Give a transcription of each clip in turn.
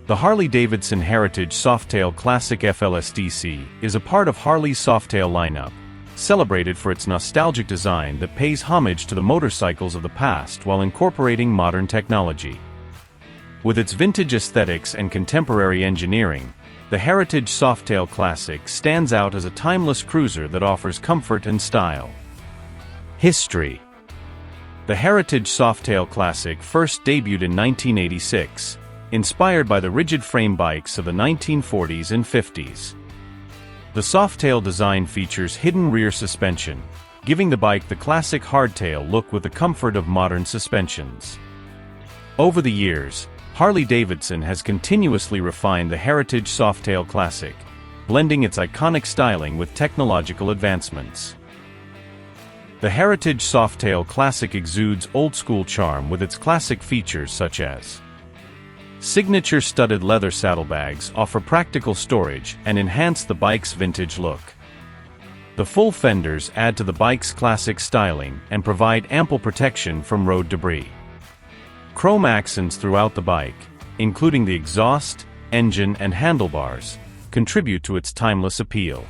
The Harley-Davidson Heritage Softail Classic FLSTC is a part of Harley's Softail lineup, celebrated for its nostalgic design that pays homage to the motorcycles of the past while incorporating modern technology. With its vintage aesthetics and contemporary engineering, the Heritage Softail Classic stands out as a timeless cruiser that offers comfort and style. History. The Heritage Softail Classic first debuted in 1986, inspired by the rigid frame bikes of the 1940s and 50s. The Softail design features hidden rear suspension, giving the bike the classic hardtail look with the comfort of modern suspensions. Over the years, Harley-Davidson has continuously refined the Heritage Softail Classic, blending its iconic styling with technological advancements. The Heritage Softail Classic exudes old-school charm with its classic features such as signature studded leather saddlebags offer practical storage and enhance the bike's vintage look. The full fenders add to the bike's classic styling and provide ample protection from road debris. Chrome accents throughout the bike, including the exhaust, engine, and handlebars, contribute to its timeless appeal.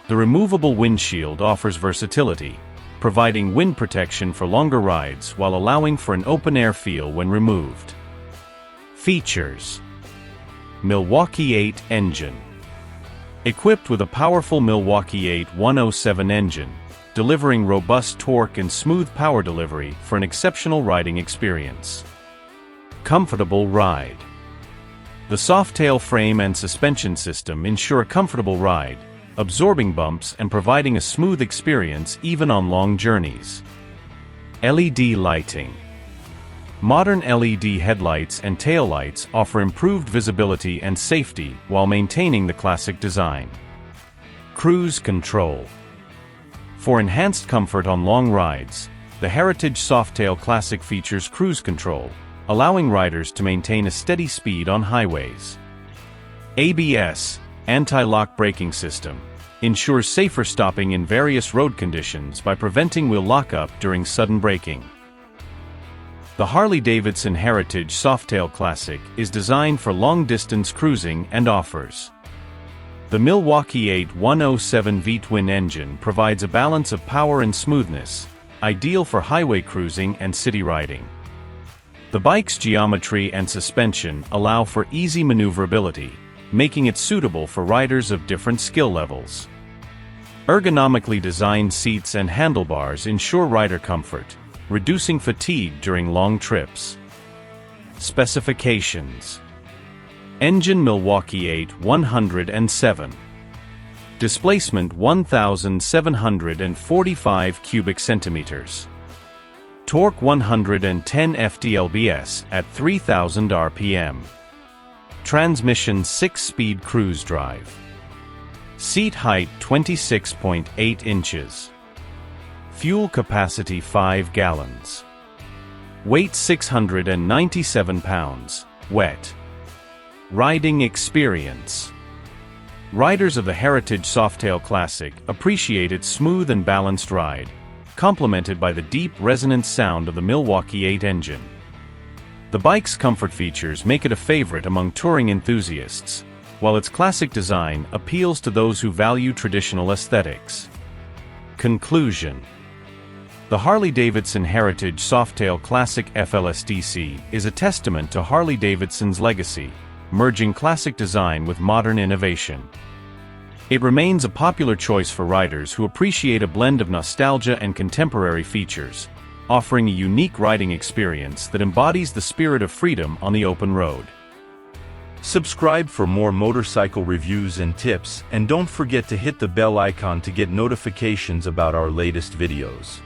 The removable windshield offers versatility, providing wind protection for longer rides while allowing for an open-air feel when removed. Features: Milwaukee 8 engine. Equipped with a powerful Milwaukee 8 107 engine, delivering robust torque and smooth power delivery for an exceptional riding experience. Comfortable ride. The Softail frame and suspension system ensure a comfortable ride, absorbing bumps and providing a smooth experience even on long journeys. LED lighting. Modern LED headlights and taillights offer improved visibility and safety while maintaining the classic design. Cruise control. For enhanced comfort on long rides, the Heritage Softail Classic features cruise control, allowing riders to maintain a steady speed on highways. ABS, anti-lock braking system, ensures safer stopping in various road conditions by preventing wheel lockup during sudden braking. The Harley-Davidson Heritage Softail Classic is designed for long-distance cruising and offers the Milwaukee 8 107 V-twin engine provides a balance of power and smoothness, ideal for highway cruising and city riding. The bike's geometry and suspension allow for easy maneuverability, making it suitable for riders of different skill levels. Ergonomically designed seats and handlebars ensure rider comfort, reducing fatigue during long trips. Specifications: engine Milwaukee 8 107. Displacement 1,745 cubic centimeters. Torque 110 ft-lbs at 3,000 rpm. Transmission 6-speed cruise drive. Seat height 26.8 inches. Fuel capacity 5 gallons. Weight 697 pounds, wet. Riding experience. Riders of the Heritage Softail Classic appreciate its smooth and balanced ride, complemented by the deep resonant sound of the Milwaukee 8 engine. The bike's comfort features make it a favorite among touring enthusiasts, while its classic design appeals to those who value traditional aesthetics. Conclusion. The Harley-Davidson Heritage Softail Classic FLSTC is a testament to Harley-Davidson's legacy, merging classic design with modern innovation. It remains a popular choice for riders who appreciate a blend of nostalgia and contemporary features, offering a unique riding experience that embodies the spirit of freedom on the open road. Subscribe for more motorcycle reviews and tips, and don't forget to hit the bell icon to get notifications about our latest videos.